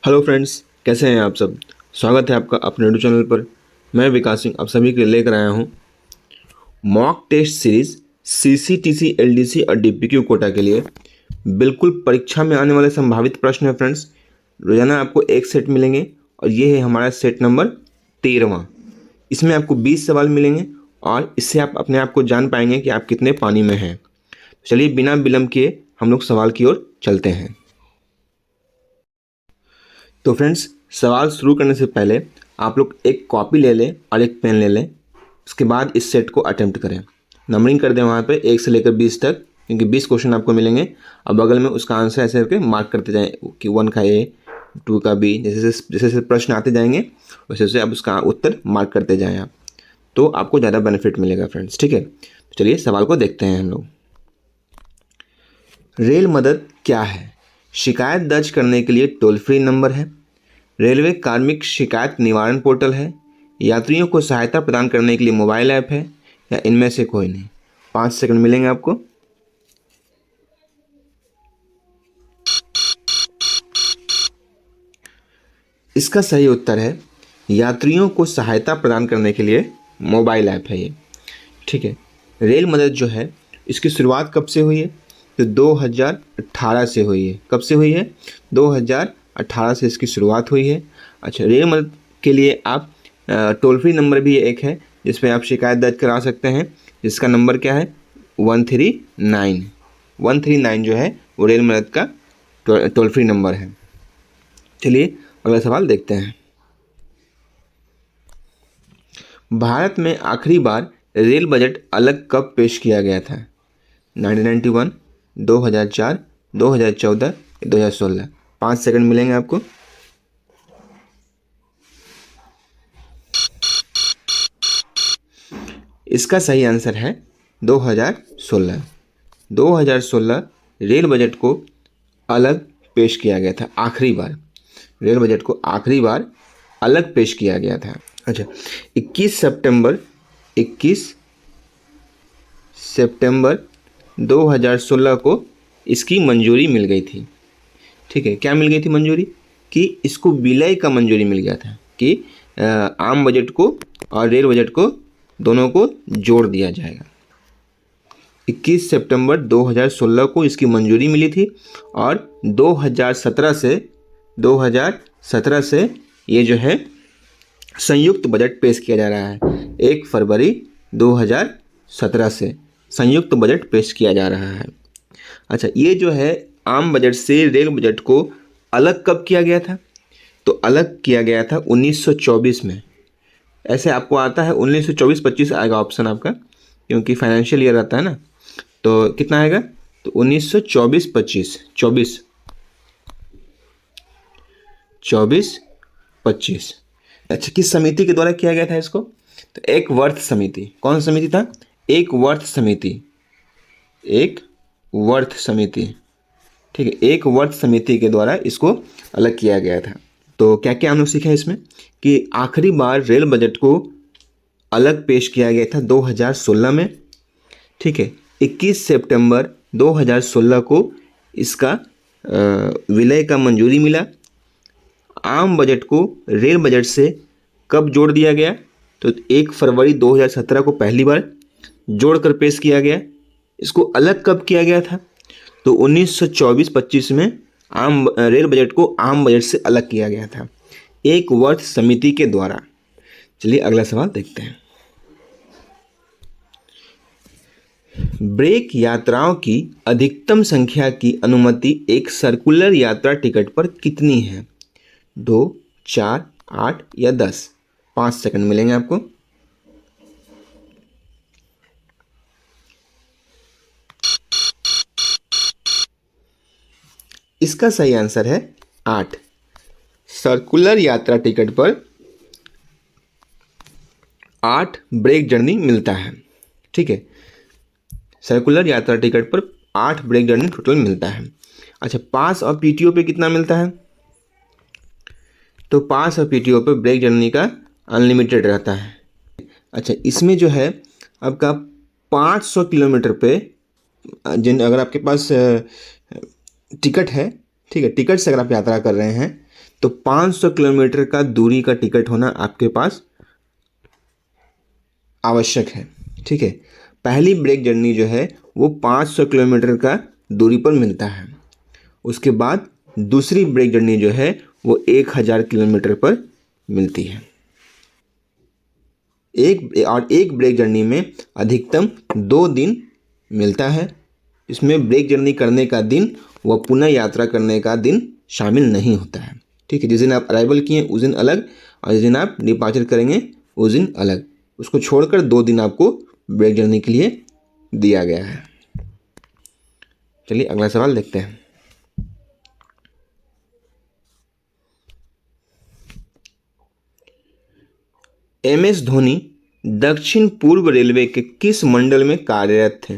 Hello friends, कैसे हैं आप सब। स्वागत है आपका अपने यूट्यूब चैनल पर। मैं विकास सिंह आप सभी के लिए लेकर आया हूं mock test series CCTC LDC और डीपीक्यू कोटा के लिए बिल्कुल परीक्षा में आने वाले संभावित प्रश्न है फ्रेंड्स। रोजाना आपको एक सेट मिलेंगे और ये है हमारा सेट नंबर 13वां। इसमें आपको 20 सवाल मिलेंगे और इससे आप अपने आप को जान पाएंगे कि आप कितने पानी में हैं। चलिए बिना विलंब किए हम लोग सवाल की ओर चलते हैं। तो फ्रेंड्स, सवाल शुरू करने से पहले आप लोग एक कॉपी ले लें और एक पेन ले लें। उसके बाद इस सेट को अटेम्प्ट करें। नंबरिंग कर दें वहाँ पे 1 से लेकर 20 तक, क्योंकि 20 क्वेश्चन आपको मिलेंगे। अब बगल में उसका आंसर ऐसे करके मार्क करते जाएं कि 1 का ए, 2 का बी, जैसे जैसे जैसे प्रश्न आते जाएंगे वैसे वैसे आप उसका उत्तर मार्क करते जाएँ आप, तो आपको ज़्यादा बेनिफिट मिलेगा फ्रेंड्स। ठीक है, तो चलिए सवाल को देखते हैं हम लोग। रेल मदद क्या है? शिकायत दर्ज करने के लिए टोल फ्री नंबर है, रेलवे कार्मिक शिकायत निवारण पोर्टल है, यात्रियों को सहायता प्रदान करने के लिए मोबाइल ऐप है, या इनमें से कोई नहीं। 5 सेकंड मिलेंगे आपको। इसका सही उत्तर है यात्रियों को सहायता प्रदान करने के लिए मोबाइल ऐप है ये। ठीक है, रेल मदद जो है इसकी शुरुआत कब से हुई है? तो 2018 से हुई है। कब से हुई है? 2018 से इसकी शुरुआत हुई है। अच्छा, रेल मदद के लिए आप टोल फ्री नंबर भी एक है जिसमें आप शिकायत दर्ज करा सकते हैं, जिसका नंबर क्या है? 139। 139 जो है वो रेल मदद का टोल फ्री नंबर है। चलिए अगला सवाल देखते हैं। भारत में आखिरी बार रेल बजट अलग कब पेश किया गया था? 1991, 2004, 2014, 2016। 5 सेकंड मिलेंगे आपको। इसका सही आंसर है 2016। 2016 रेल बजट को अलग पेश किया गया था। आखिरी बार रेल बजट को आखिरी बार अलग पेश किया गया था। अच्छा, 21 सितंबर 2016 को इसकी मंजूरी मिल गई थी। ठीक है, क्या मिल गई थी मंजूरी? कि इसको विलय का मंजूरी मिल गया था कि आम बजट को और रेल बजट को दोनों को जोड़ दिया जाएगा। 21 सितंबर 2016 को इसकी मंजूरी मिली थी और 2017 से ये जो है संयुक्त बजट पेश किया जा रहा है। 1 फरवरी 2017 से संयुक्त बजट पेश किया जा रहा है। अच्छा, ये जो है आम बजट से रेल बजट को अलग कब किया गया था? तो अलग किया गया था 1924 में। ऐसे आपको आता है 1924-25 आएगा ऑप्शन आपका, क्योंकि फाइनेंशियल ईयर आता है ना। तो कितना आएगा? तो 1924-25, 24-25। अच्छा, किस समिति के द्वारा किया गया था इसको? तो एक वर्थ समिति। कौन सा समिति था? एक वर्थ समिति। एक वर्थ समिति। ठीक है, एक वर्थ समिति के द्वारा इसको अलग किया गया था। तो क्या क्या हम लोग सीखे इसमें? कि आखिरी बार रेल बजट को अलग पेश किया गया था 2016 में। ठीक है, 21 सितंबर 2016 को इसका विलय का मंजूरी मिला। आम बजट को रेल बजट से कब जोड़ दिया गया? तो 1 फरवरी 2017 को पहली बार जोड़कर पेश किया गया। इसको अलग कब किया गया था? तो 1924-25 में आम रेल बजट को आम बजट से अलग किया गया था, एक वर्थ समिति के द्वारा। चलिए अगला सवाल देखते हैं। ब्रेक यात्राओं की अधिकतम संख्या की अनुमति एक सर्कुलर यात्रा टिकट पर कितनी है? 2, 4, 8 या 10। 5 सेकंड मिलेंगे आपको। इसका सही आंसर है 8। सर्कुलर यात्रा टिकट पर 8 ब्रेक जर्नी मिलता है। ठीक है, सर्कुलर यात्रा टिकट पर 8 ब्रेक जर्नी टोटल मिलता है। अच्छा, पास और पीटीओ पे कितना मिलता है? तो पास और पीटीओ पे ब्रेक जर्नी का अनलिमिटेड रहता है। अच्छा, इसमें जो है आपका 500 किलोमीटर पे अगर आपके पास टिकट है, ठीक है, टिकट से अगर आप यात्रा कर रहे हैं तो 500 किलोमीटर का दूरी का टिकट होना आपके पास आवश्यक है। ठीक है, पहली ब्रेक जर्नी जो है वो 500 किलोमीटर का दूरी पर मिलता है। उसके बाद दूसरी ब्रेक जर्नी जो है वो 1000 किलोमीटर पर मिलती है। एक ब्रेक जर्नी में अधिकतम 2 दिन मिलता है। इसमें ब्रेक जर्नी करने का दिन व पुनः यात्रा करने का दिन शामिल नहीं होता है। ठीक है, जिस दिन आप अराइवल किए उस दिन अलग और जिस दिन आप डिपार्चर करेंगे उस दिन अलग। उसको छोड़कर 2 दिन आपको ब्रेक जर्नी के लिए दिया गया है। चलिए अगला सवाल देखते हैं। एमएस धोनी दक्षिण पूर्व रेलवे के किस मंडल में कार्यरत थे?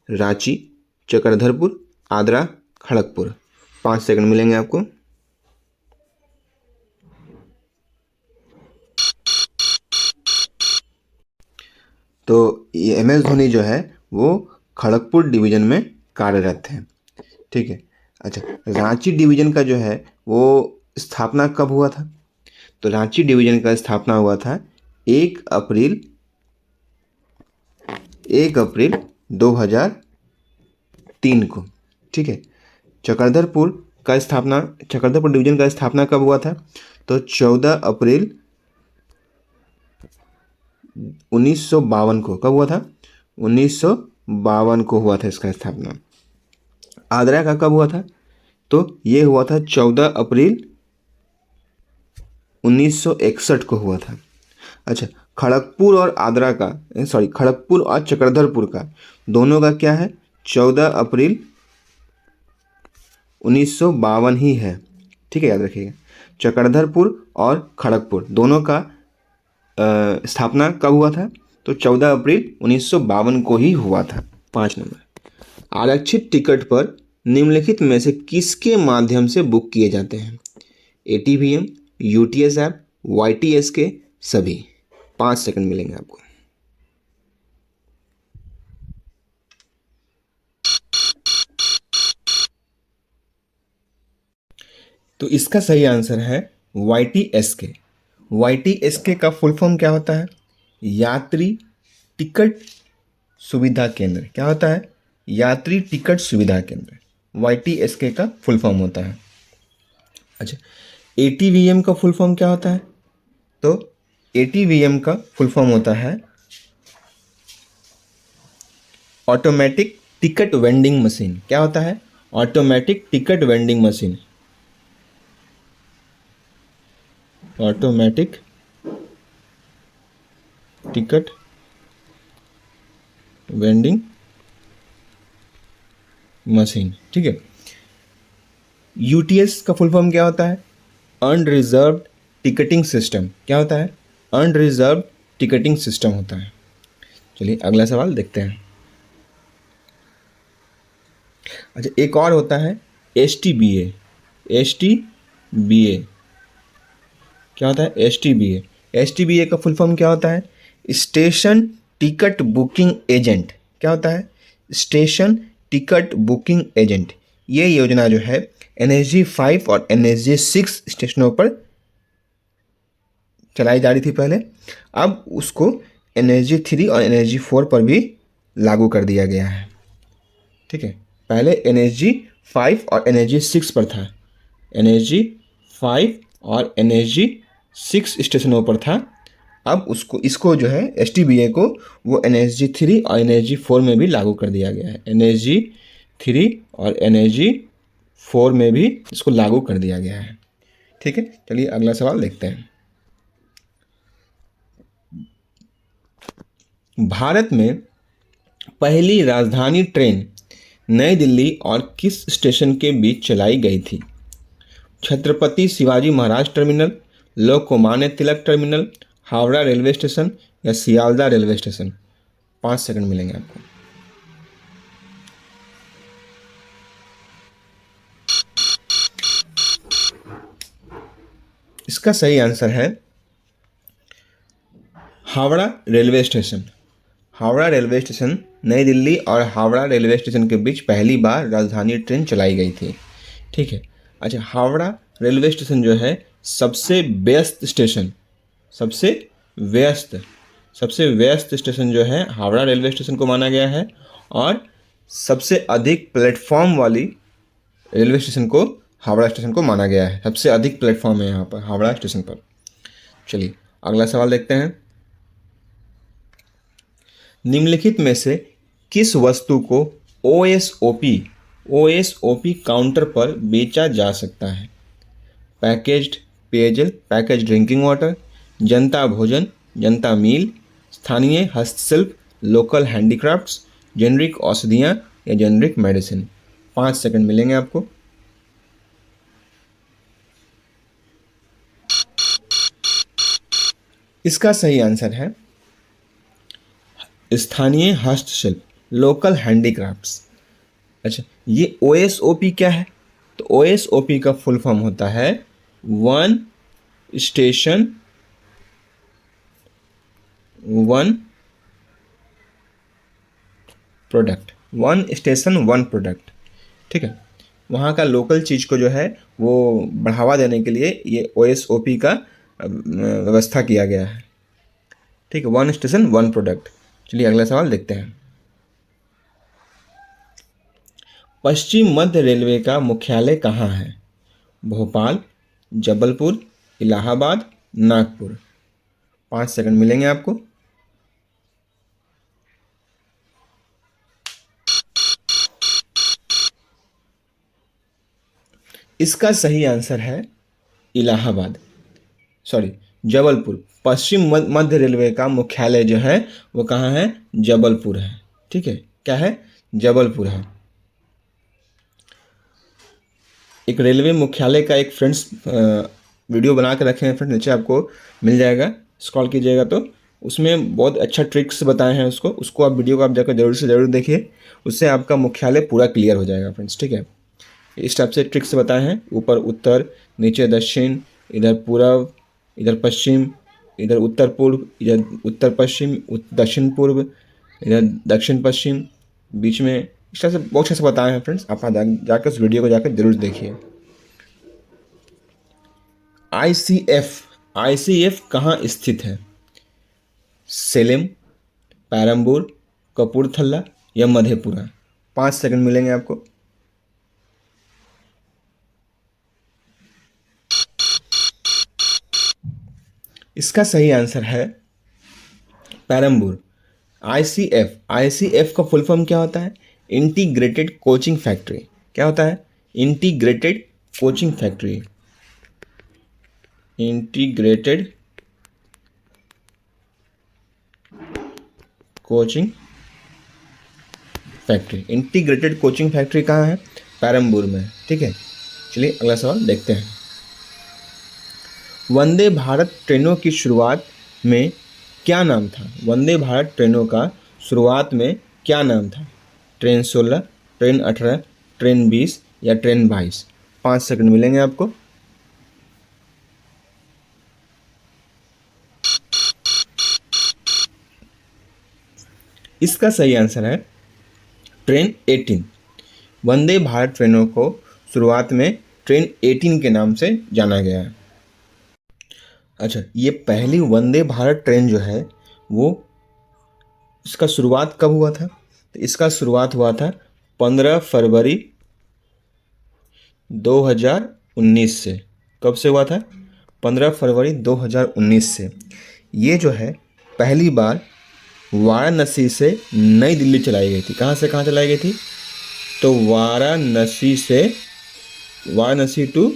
रांची, चक्रधरपुर, आद्रा, खड़गपुर। 5 सेकंड मिलेंगे आपको। तो ये एमएस धोनी जो है वो खड़गपुर डिवीजन में कार्यरत थे। ठीक है, अच्छा, रांची डिवीजन का जो है वो स्थापना कब हुआ था? तो रांची डिवीजन का स्थापना हुआ था 1 अप्रैल 2003 को। ठीक है, चक्रधरपुर डिवीजन का स्थापना कब हुआ था? तो 14 अप्रैल 1952 को। कब हुआ था? 1952 को हुआ था इसका स्थापना। आद्रा का कब हुआ था? तो ये हुआ था 14 अप्रैल 1961 को हुआ था। अच्छा, खड़गपुर और चक्रधरपुर का दोनों का क्या है? 14 अप्रैल 1952 ही है। ठीक है, याद रखिएगा। चक्रधरपुर और खड़गपुर दोनों का स्थापना कब हुआ था? तो 14 अप्रैल 1952 को ही हुआ था। 5 नंबर, आरक्षित टिकट पर निम्नलिखित में से किसके माध्यम से बुक किए जाते हैं? ATVM, UTS ऐप, YTSK, सभी। 5 सेकंड मिलेंगे आपको। तो इसका सही आंसर है YTSK। YTSK का फुल फॉर्म क्या होता है? यात्री टिकट सुविधा केंद्र। क्या होता है? यात्री टिकट सुविधा केंद्र। YTSK का फुल फॉर्म होता है। अच्छा, ATVM का फुल फॉर्म क्या होता है? तो ATVM का फुल फॉर्म होता है ऑटोमेटिक टिकट वेंडिंग मशीन। क्या होता है? Automatic ticket vending machine. Automatic ticket vending machine. ठीक है, UTS का फुल फॉर्म क्या होता है? Unreserved ticketing system. क्या होता है? अनरिजर्व्ड टिकटिंग सिस्टम होता है। चलिए अगला सवाल देखते हैं। अच्छा, एक और होता है STBA। STBA क्या होता है? STBA का फुल फॉर्म क्या होता है? Station ticket booking agent. क्या होता है? Station ticket booking agent. ये योजना जो है NSG 5 और NSG 6 स्टेशनों पर चलाई जा रही थी पहले। अब उसको NSG 3 और NSG 4 पर भी लागू कर दिया गया है। ठीक है, पहले NSG 5 और NSG 6 पर था। NSG 5 और NSG 6 स्टेशनों पर था। अब इसको जो है STBA को वो NSG 3 और NSG 4 में भी लागू कर दिया गया है। NSG 3 और NSG 4 में भी इसको लागू कर दिया गया है। ठीक है, चलिए अगला सवाल देखते हैं। भारत में पहली राजधानी ट्रेन नई दिल्ली और किस स्टेशन के बीच चलाई गई थी? Chhatrapati Shivaji Maharaj terminal, Lokmanya Tilak terminal, Howrah railway station या सियालदह रेलवे स्टेशन। 5 सेकंड मिलेंगे आपको। इसका सही आंसर है Howrah railway station. Howrah railway station नई दिल्ली और हावड़ा रेलवे स्टेशन के बीच पहली बार राजधानी ट्रेन चलाई गई थी। ठीक है, अच्छा, हावड़ा रेलवे स्टेशन जो है सबसे व्यस्त स्टेशन, सबसे व्यस्त सबसे व्यस्त स्टेशन जो है हावड़ा रेलवे स्टेशन को माना गया है, और सबसे अधिक प्लेटफॉर्म वाली रेलवे स्टेशन को हावड़ा स्टेशन को माना गया है। सबसे अधिक प्लेटफॉर्म है यहाँ पर हावड़ा स्टेशन पर। चलिए अगला सवाल देखते हैं। निम्नलिखित में से किस वस्तु को ओएसओपी काउंटर पर बेचा जा सकता है? पैकेज्ड पेयजल, पैकेज ड्रिंकिंग वाटर, जनता भोजन, जनता मील, स्थानीय हस्तशिल्प, लोकल हैंडीक्राफ्ट्स, जेनरिक औषधियाँ या जेनरिक मेडिसिन। 5 सेकंड मिलेंगे आपको। इसका सही आंसर है स्थानीय हस्तशिल्प, लोकल हैंडीक्राफ्ट्स। अच्छा, ये ओएसओपी क्या है? तो ओएसओपी का फुल फॉर्म होता है one station one product, one station one product. ठीक है, वहाँ का लोकल चीज़ को जो है वो बढ़ावा देने के लिए ये ओएसओपी का व्यवस्था किया गया है। ठीक है, वन स्टेशन वन प्रोडक्ट। चलिए अगला सवाल देखते हैं। पश्चिम मध्य रेलवे का मुख्यालय कहाँ है? भोपाल, जबलपुर, इलाहाबाद, नागपुर। 5 सेकंड मिलेंगे आपको। इसका सही आंसर है इलाहाबाद, सॉरी जबलपुर। पश्चिम मध्य रेलवे का मुख्यालय जो है वो कहाँ है? जबलपुर है। ठीक है, क्या है? जबलपुर है। एक रेलवे मुख्यालय का एक फ्रेंड्स वीडियो बना के रखे हैं फ्रेंड्स, नीचे आपको मिल जाएगा, स्क्रॉल कीजिएगा तो उसमें बहुत अच्छा ट्रिक्स बताए हैं उसको आप वीडियो को आप जाकर जरूर से ज़रूर देखिए, उससे आपका मुख्यालय पूरा क्लियर हो जाएगा फ्रेंड्स। ठीक है, इस टाइप से ट्रिक्स बताए हैं, ऊपर उत्तर, नीचे दक्षिण, इधर पूर्व, इधर पश्चिम, इधर उत्तर पूर्व, इधर उत्तर पश्चिम, दक्षिण पूर्व, इधर दक्षिण पश्चिम, बीच में, इस तरह से बहुत अच्छे से बताए हैं फ्रेंड्स। आप जाकर उस वीडियो को जाकर जरूर देखिए। आईसीएफ कहाँ स्थित है? सेलेम, पैरम्बूर, कपूरथला या मधेपुरा। 5 सेकंड मिलेंगे आपको। इसका सही आंसर है पैरम्बूर। आईसीएफ का फुल फॉर्म क्या होता है? Integrated coaching factory. क्या होता है? Integrated coaching factory. Integrated coaching factory. Integrated coaching factory कहाँ है? पैरम्बूर में। ठीक है, चलिए अगला सवाल देखते हैं। वंदे भारत ट्रेनों की शुरुआत में क्या नाम था? वंदे भारत ट्रेनों का शुरुआत में क्या नाम था? ट्रेन 16, ट्रेन 18, ट्रेन 20 या ट्रेन 22। 5 सेकंड मिलेंगे आपको। इसका सही आंसर है ट्रेन 18। वंदे भारत ट्रेनों को शुरुआत में ट्रेन 18 के नाम से जाना गया है। अच्छा, ये पहली वंदे भारत ट्रेन जो है वो, इसका शुरुआत कब हुआ था? तो इसका शुरुआत हुआ था 15 फरवरी 2019 से। कब से हुआ था? 15 फरवरी 2019 से। ये जो है पहली बार वाराणसी से नई दिल्ली चलाई गई थी। कहाँ से कहाँ चलाई गई थी? तो वाराणसी टू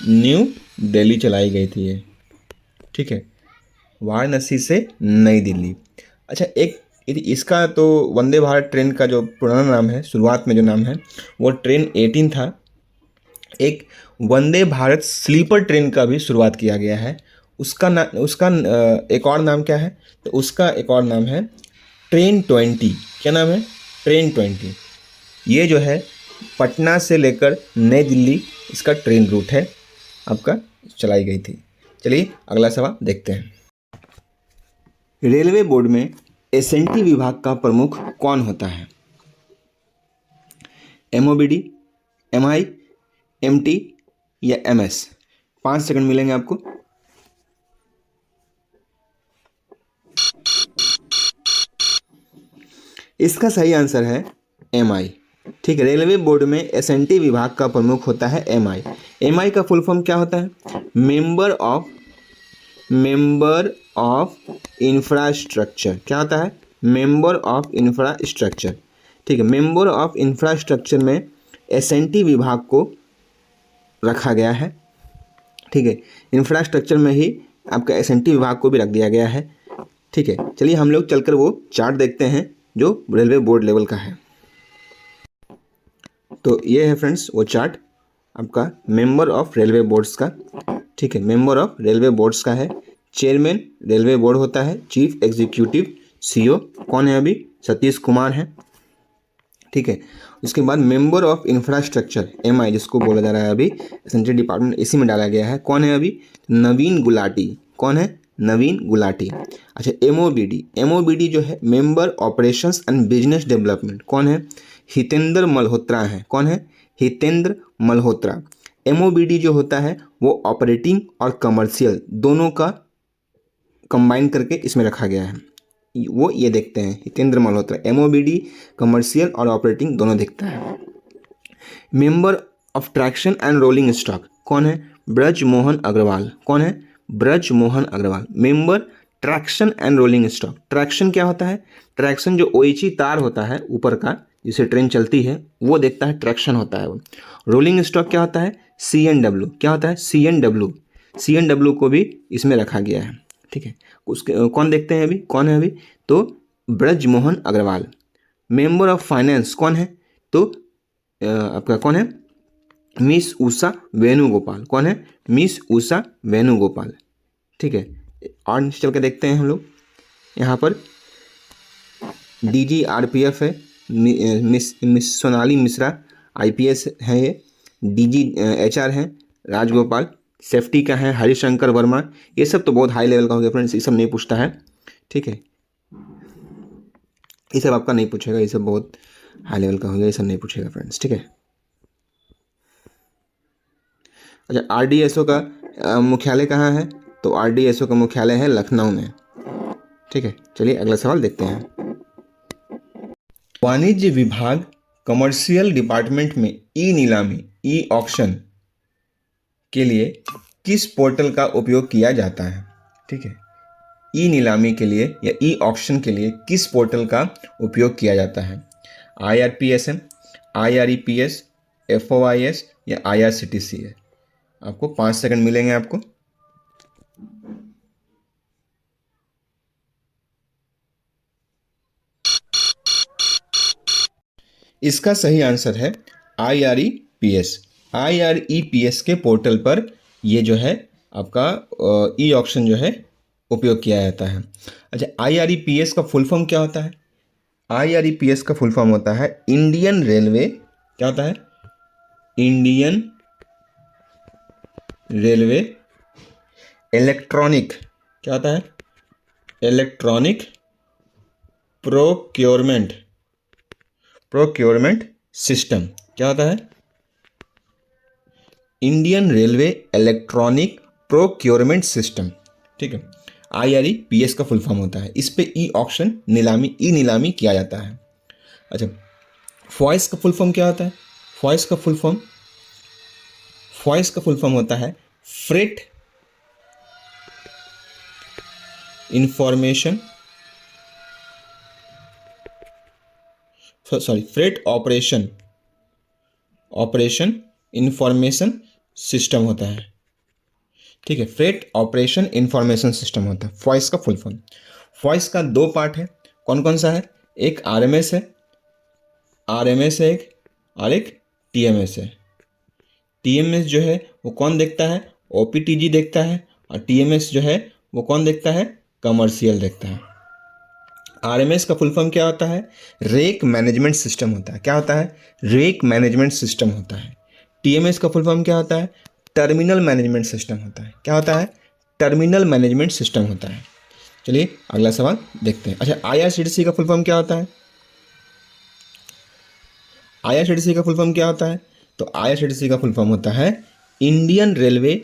न्यू दिल्ली चलाई गई थी ये। ठीक है, वाराणसी से नई दिल्ली। अच्छा, एक इसका तो वंदे भारत ट्रेन का जो पुराना नाम है, शुरुआत में जो नाम है वो ट्रेन 18 था। एक वंदे भारत स्लीपर ट्रेन का भी शुरुआत किया गया है। उसका एक और नाम क्या है? तो उसका एक और नाम है ट्रेन 20। क्या नाम है? ट्रेन 20। ये जो है पटना से लेकर नई दिल्ली, इसका ट्रेन रूट है, आपका चलाई गई थी। चलिए अगला सवाल देखते हैं। रेलवे बोर्ड में एसएनटी विभाग का प्रमुख कौन होता है? एमओबीडी, एमआई, एमटी या MS? 5 सेकंड मिलेंगे आपको। इसका सही आंसर है MI। ठीक है, रेलवे बोर्ड में SNT विभाग का प्रमुख होता है MI। MI का फुल फॉर्म क्या होता है? Member of infrastructure. क्या होता है? Member of infrastructure. ठीक है, मेंबर ऑफ इंफ्रास्ट्रक्चर में SNT विभाग को रखा गया है। ठीक है, इंफ्रास्ट्रक्चर में ही आपका SNT विभाग को भी रख दिया गया है। ठीक है, चलिए हम लोग चलकर वो चार्ट देखते हैं जो रेलवे बोर्ड लेवल का है। तो ये है फ्रेंड्स वो चार्ट आपका मेंबर ऑफ रेलवे बोर्ड्स का। ठीक है, मेंबर ऑफ रेलवे बोर्ड्स का है। चेयरमैन रेलवे बोर्ड होता है, चीफ एग्जीक्यूटिव CO कौन है अभी? सतीश कुमार है। ठीक है, उसके बाद मेंबर ऑफ इंफ्रास्ट्रक्चर MI जिसको बोला जा रहा है अभी, सेंट्रल डिपार्टमेंट इसी में डाला गया है। कौन है अभी? नवीन गुलाटी। कौन है? नवीन गुलाटी। अच्छा, MOBD जो है member operations and business development, कौन है? हितेंद्र मल्होत्रा है। कौन है? हितेंद्र मल्होत्रा। MOBD जो होता है वो ऑपरेटिंग और कमर्शियल दोनों का कंबाइन करके इसमें रखा गया है। वो ये देखते हैं हितेंद्र मल्होत्रा। MOBD कमर्शियल और ऑपरेटिंग दोनों देखता है। Member of traction and rolling stock कौन है? ब्रजमोहन अग्रवाल। कौन है? Brajmohan Agarwal. Member traction and rolling stock. Traction क्या होता है? ट्रैक्शन जो OHE तार होता है ऊपर का जिसे ट्रेन चलती है वो देखता है, ट्रैक्शन होता है वो। रोलिंग स्टॉक क्या होता है? CNW। क्या होता है? CNW को भी इसमें रखा गया है। ठीक है, उसके कौन देखते हैं अभी? कौन है अभी? तो Brajmohan Agarwal. Member of finance कौन है? तो आपका कौन है? मिस उषा वेणुगोपाल। कौन है? मिस उषा वेणुगोपाल। ठीक है, और नीचे चल के देखते हैं हम लोग। यहाँ पर DG RPF है, मिस सोनाली मिश्रा IPS है, ये DG HR है राजगोपाल, सेफ्टी का है हरिशंकर वर्मा। ये सब तो बहुत हाई लेवल का हो गया फ्रेंड्स, ये सब नहीं पूछता है। ठीक है, ये सब आपका नहीं पूछेगा, ये सब बहुत हाई लेवल का हो गया, ये सब नहीं पूछेगा फ्रेंड्स। ठीक है, अच्छा RDSO का मुख्यालय कहाँ है? तो RDSO का मुख्यालय है लखनऊ में। ठीक है, चलिए अगला सवाल देखते हैं। वाणिज्य विभाग कमर्शियल डिपार्टमेंट में नीलामी ऑक्शन के लिए किस पोर्टल का उपयोग किया जाता है? ठीक है, नीलामी के लिए या ऑक्शन के लिए किस पोर्टल का उपयोग किया जाता है? IRPSM, IREPS, FOIS या IRCTC है? आपको 5 सेकंड मिलेंगे आपको। इसका सही आंसर है IREPS। IREPS के पोर्टल पर ये जो है आपका ऑक्शन जो है उपयोग किया जाता है। अच्छा, IREPS का फुल फॉर्म क्या होता है? IREPS का फुल फॉर्म होता है इंडियन रेलवे। क्या होता है? Indian railway electronic. क्या होता है? Electronic procurement system. क्या होता है? Indian railway electronic procurement system. ठीक है, IREPS का फुल फॉर्म होता है। इस पे ऑक्शन नीलामी किया जाता है। अच्छा, फॉइस का फुल फॉर्म क्या होता है? फॉइस का फुल फॉर्म होता है फ्रेट ऑपरेशन इंफॉर्मेशन सिस्टम होता है। ठीक है, फ्रेट ऑपरेशन इंफॉर्मेशन सिस्टम होता है फॉइस का फुल फॉर्म। फॉइस का 2 पार्ट है, कौन कौन सा है? एक RMS है एक, और एक TMS है। TMS जो है वो कौन देखता है? OPTG देखता है, और TMS जो है वो कौन देखता है? कमर्शियल देखता है। RMS का फुल फॉर्म क्या होता है? रेक मैनेजमेंट सिस्टम होता है। क्या होता है? रेक मैनेजमेंट सिस्टम होता है। TMS का फुल फॉर्म क्या होता है? टर्मिनल मैनेजमेंट सिस्टम होता है। क्या होता है? टर्मिनल मैनेजमेंट सिस्टम होता है। चलिए अगला सवाल देखते हैं। अच्छा, IRCTC का फुल फॉर्म क्या होता है? IRCTC का फुल फॉर्म क्या होता है? तो IRCTC का फुल फॉर्म होता है Indian railway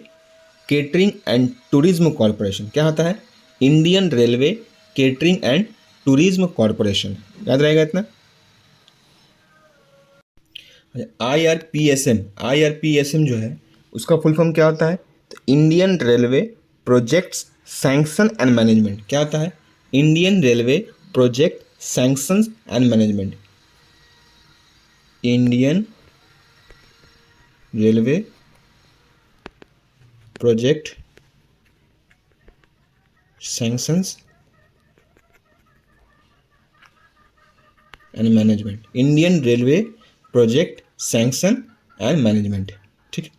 catering and tourism corporation. क्या होता है? Indian railway catering and tourism corporation. याद रहेगा इतना। IRPSM, IRPSM जो है उसका फुल फॉर्म क्या होता है? तो Indian railway projects sanction and management. क्या होता है? Indian railway project sanction and management. Indian railway project sanctions and management. Indian railway project sanction and management. ठीक है,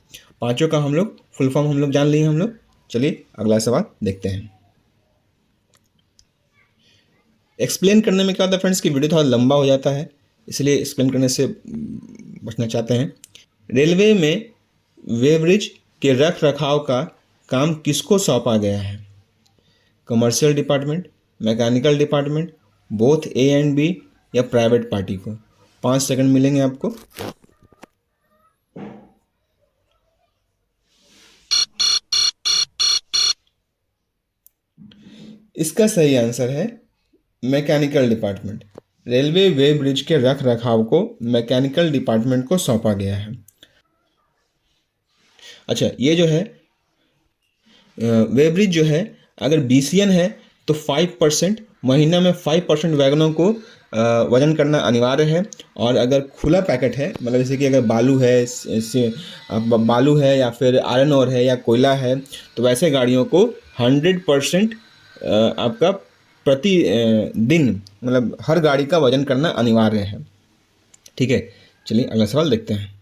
पांचों का हम लोग फुल फॉर्म हम लोग जान लिए हम लोग। चलिए अगला सवाल देखते हैं। एक्सप्लेन करने में क्या होता है फ्रेंड्स की वीडियो थोड़ा लंबा हो जाता है, इसलिए एक्सप्लेन करने से बचना चाहते हैं। रेलवे में वेब्रिज के रख रखाव का काम किसको सौंपा गया है? Commercial department, mechanical department, both A and B, या प्राइवेट पार्टी को। 5 सेकंड मिलेंगे आपको। इसका सही आंसर है mechanical department. Railway weighbridge के रख रखाव को मैकेनिकल डिपार्टमेंट को सौंपा गया है। अच्छा, ये जो है वे ब्रिज जो है अगर BCN है तो 5%, महीना में 5% वैगनों को वजन करना अनिवार्य है। और अगर खुला पैकेट है, मतलब जैसे कि अगर बालू है या फिर आयरन ओर है या कोयला है, तो वैसे गाड़ियों को 100% आपका प्रति दिन, मतलब हर गाड़ी का वजन करना अनिवार्य है। ठीक है, चलिए अगला सवाल देखते हैं।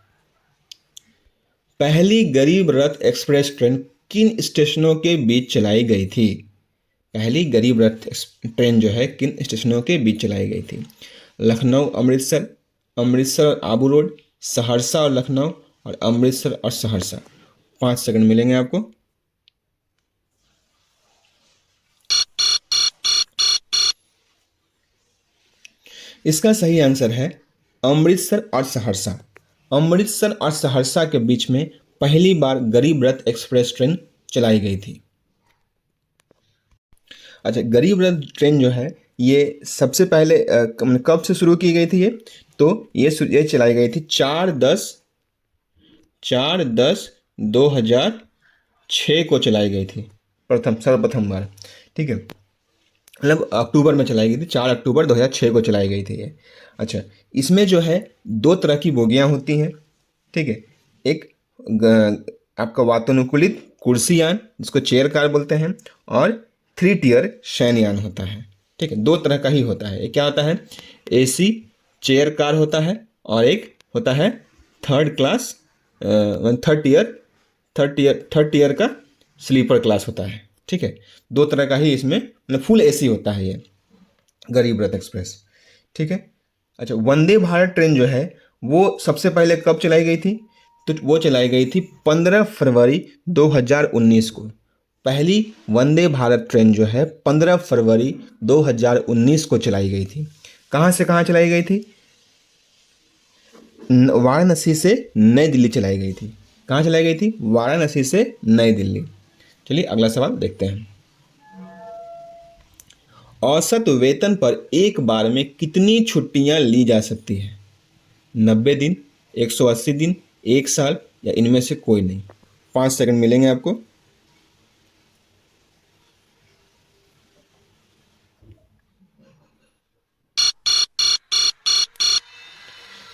पहली गरीब रथ एक्सप्रेस ट्रेन किन स्टेशनों के बीच चलाई गई थी? पहली गरीब रथ ट्रेन जो है किन स्टेशनों के बीच चलाई गई थी? लखनऊ अमृतसर, अमृतसर और आबू रोड, सहरसा और लखनऊ, और अमृतसर और सहरसा। 5 सेकंड मिलेंगे आपको। इसका सही आंसर है अमृतसर और सहरसा। अमृतसर और सहरसा के बीच में पहली बार गरीब रथ एक्सप्रेस ट्रेन चलाई गई थी। अच्छा, गरीब रथ ट्रेन जो है ये सबसे पहले कब से शुरू की गई थी? तो ये चलाई गई थी 4/10/2006 को चलाई गई थी, सर्वप्रथम बार। ठीक है, मतलब अक्टूबर में चलाई गई थी, 4 अक्टूबर 2006 को चलाई गई थी ये। अच्छा, इसमें जो है 2 तरह की बोगियां होती हैं। ठीक है, एक आपका वातानुकूलित कुर्सीयान जिसको चेयर कार बोलते हैं, और 3 टियर शयनयान होता है। ठीक है, 2 तरह का ही होता है। एक क्या होता है? AC चेयर कार होता है, और एक होता है थर्ड क्लास, थर्ड टियर का स्लीपर क्लास होता है। ठीक है, 2 तरह का ही इसमें, मतलब फुल AC होता है ये गरीब रथ एक्सप्रेस। ठीक है। अच्छा, वंदे भारत ट्रेन जो है वो सबसे पहले कब चलाई गई थी? तो वो चलाई गई थी 15 फरवरी 2019 को। पहली वंदे भारत ट्रेन जो है 15 फरवरी 2019 को चलाई गई थी। कहाँ से कहाँ चलाई गई थी? वाराणसी से नई दिल्ली चलाई गई थी। कहाँ चलाई गई थी? वाराणसी से नई दिल्ली। चलिए अगला सवाल देखते हैं। औसत वेतन पर एक बार में कितनी छुट्टियां ली जा सकती है? 90 दिन, 180 दिन, 1 साल, या इनमें से कोई नहीं। 5 सेकंड मिलेंगे आपको।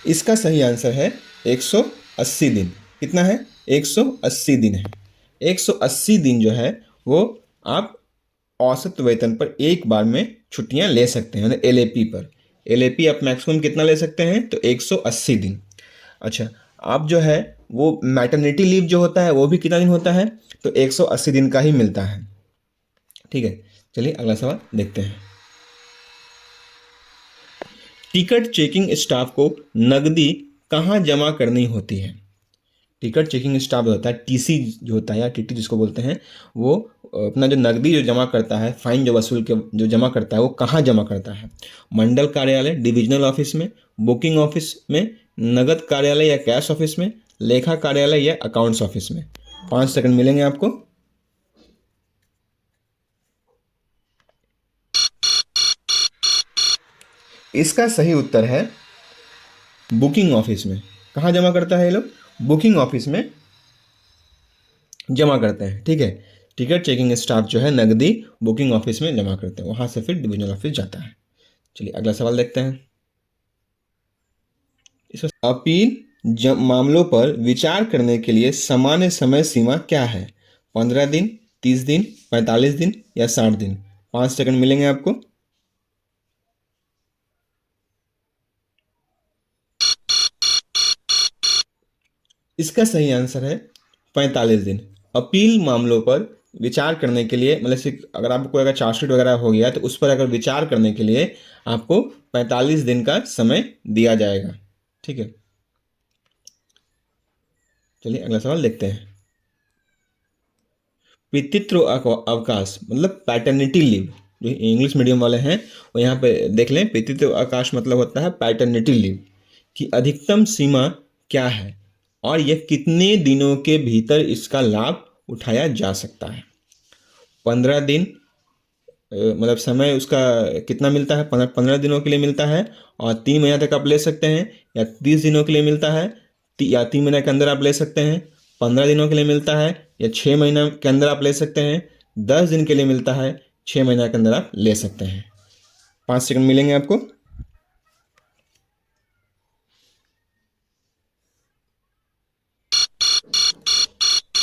इसका सही आंसर है 180 दिन। कितना है? 180 दिन है। 180 दिन जो है वो आप औसत वेतन पर एक बार में छुट्टियां ले सकते हैं, मतलब LAP पर। LAP आप मैक्सिमम कितना ले सकते हैं? तो 180 दिन। अच्छा, आप जो है वो मैटरनिटी लीव जो होता है वो भी कितना दिन होता है? तो 180 दिन का ही मिलता है। ठीक है, चलिए अगला सवाल देखते हैं। टिकट चेकिंग स्टाफ को नकदी कहाँ जमा करनी होती है? टिकट चेकिंग स्टाफ जो होता है, TC जो होता है या TT जिसको बोलते हैं, वो अपना जो नकदी जो जमा करता है, फाइन जो वसूल के जो जमा करता है, वो कहाँ जमा करता है? मंडल कार्यालय, डिविजनल ऑफिस में, बुकिंग ऑफिस में, नगद कार्यालय या कैश ऑफिस में, लेखा कार्यालय या अकाउंट्स ऑफिस में। 5 सेकंड मिलेंगे आपको। इसका सही उत्तर है बुकिंग ऑफिस में। कहाँ जमा करता है ये लोग? बुकिंग ऑफिस में जमा करते हैं। ठीक है, टिकट चेकिंग स्टाफ जो है नकदी बुकिंग ऑफिस में जमा करते हैं, वहाँ से फिर डिविजनल ऑफिस जाता है। चलिए अगला सवाल देखते हैं। इसमें अपील मामलों पर विचार करने के लिए सामान्य समय सीमा क्या है? 15 दिन, 30 दिन, 45 दिन या 60 दिन? 5 सेकंड मिलेंगे आपको। इसका सही आंसर है 45 दिन। अपील मामलों पर विचार करने के लिए, मतलब से अगर आपको अगर चार्जशीट वगैरह हो गया तो उस पर अगर विचार करने के लिए आपको 45 दिन का समय दिया जाएगा। ठीक है, चलिए अगला सवाल देखते हैं। पितृत्व अवकाश मतलब पैटर्निटी लीव, जो इंग्लिश मीडियम वाले हैं वो यहाँ पे देख लें। पितृत्व अवकाश मतलब होता है पैटर्निटी लीव की अधिकतम सीमा क्या है और यह कितने दिनों के भीतर इसका लाभ उठाया जा सकता है? 15 दिन, मतलब समय उसका कितना मिलता है? 15 दिनों के लिए मिलता है और 3 महीना तक आप ले सकते हैं, या 30 दिनों के लिए मिलता है या 3 महीने के अंदर आप ले सकते हैं, 15 दिनों के लिए मिलता है या 6 महीना के अंदर आप ले सकते हैं, 10 दिन के लिए मिलता है, 6 महीना के अंदर आप ले सकते हैं। 5 सेकंड मिलेंगे आपको।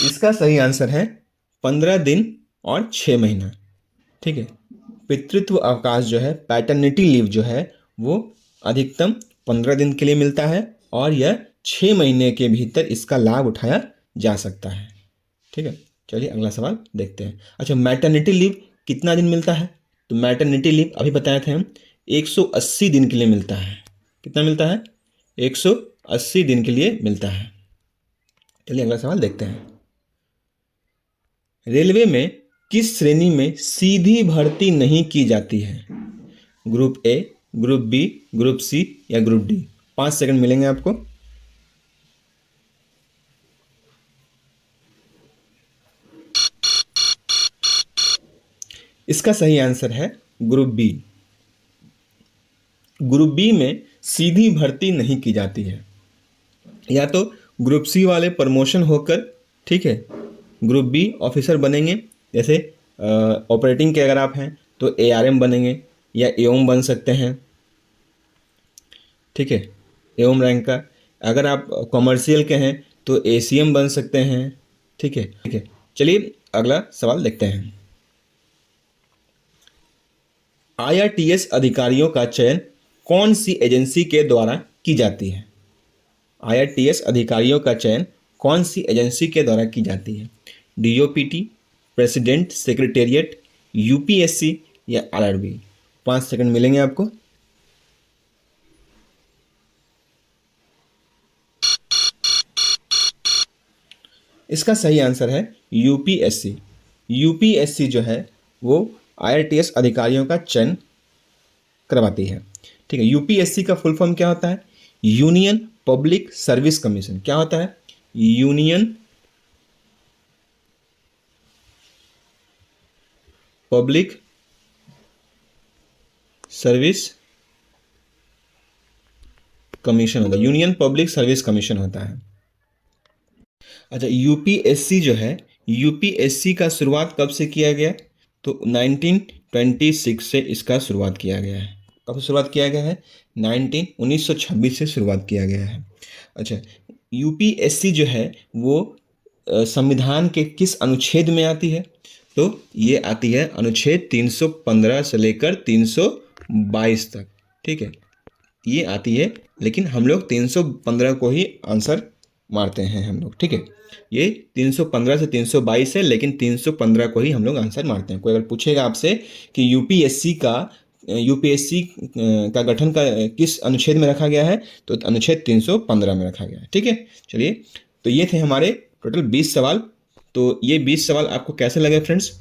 इसका सही आंसर है 15 दिन और 6 महीना। ठीक है, पितृत्व अवकाश जो है, पैटर्निटी लीव जो है, वो अधिकतम 15 दिन के लिए मिलता है और यह 6 महीने के भीतर इसका लाभ उठाया जा सकता है। ठीक है, चलिए अगला सवाल देखते हैं। अच्छा, मैटरनिटी लीव कितना दिन मिलता है? तो मैटरनिटी लीव अभी बताए थे हम 180 दिन के लिए मिलता है। कितना मिलता है? 180 दिन के लिए मिलता है। चलिए अगला सवाल देखते हैं। रेलवे में किस श्रेणी में सीधी भर्ती नहीं की जाती है? Group A, group B, group C या ग्रुप डी? 5 सेकंड मिलेंगे आपको। इसका सही आंसर है ग्रुप बी। ग्रुप बी में सीधी भर्ती नहीं की जाती है, या तो ग्रुप सी वाले प्रमोशन होकर, ठीक है, ग्रुप बी ऑफिसर बनेंगे। जैसे ऑपरेटिंग के अगर आप हैं तो एआरएम बनेंगे या एओम बन सकते हैं। ठीक है, एओम रैंक का। अगर आप कॉमर्शियल के हैं तो एसीएम बन सकते हैं। ठीक है, ठीक है, चलिए अगला सवाल देखते हैं। आईआरटीएस अधिकारियों का चयन कौन सी एजेंसी के द्वारा की जाती है? आईआरटीएस अधिकारियों का चयन कौन सी एजेंसी के द्वारा की जाती है? डीओपीटी, प्रेसिडेंट सेक्रेटेरिएट, यूपीएससी या आरआरबी? 5 सेकंड मिलेंगे आपको। इसका सही आंसर है यूपीएससी। यूपीएससी जो है वो आईआरटीएस अधिकारियों का चयन करवाती है। ठीक है, यूपीएससी का फुल फॉर्म क्या होता है? Union public service commission. क्या होता है? यूनियन पब्लिक सर्विस कमीशन होता है। यूनियन पब्लिक सर्विस कमीशन होता है। अच्छा, यूपीएससी जो है, यूपीएससी का शुरुआत कब से किया गया? तो 1926 से इसका शुरुआत किया गया है। कब शुरुआत किया गया है? 1926 से शुरुआत किया गया है। अच्छा, यूपीएससी जो है वो संविधान के किस अनुच्छेद में आती है? तो ये आती है अनुच्छेद 315 से लेकर 322 तक। ठीक है, ये आती है, लेकिन हम लोग 315 को ही आंसर मारते हैं हम लोग। ठीक है, ये 315 से 322 है, लेकिन 315 को ही हम लोग आंसर मारते हैं। कोई अगर पूछेगा आपसे कि यूपीएससी का गठन का किस अनुच्छेद में रखा गया है, तो अनुच्छेद 315 में रखा गया है। ठीक है, चलिए, तो ये थे हमारे टोटल 20 सवाल। तो ये 20 सवाल आपको कैसे लगे फ्रेंड्स,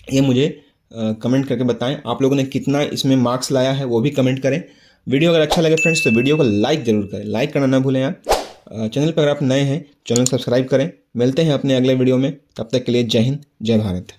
ये मुझे कमेंट करके बताएं। आप लोगों ने कितना इसमें मार्क्स लाया है वो भी कमेंट करें। वीडियो अगर अच्छा लगे फ्रेंड्स तो वीडियो को लाइक ज़रूर करें, लाइक करना ना भूलें आप। चैनल पर अगर आप नए हैं चैनल सब्सक्राइब करें। मिलते हैं अपने अगले वीडियो में, तब तक के लिए जय हिंद जय भारत।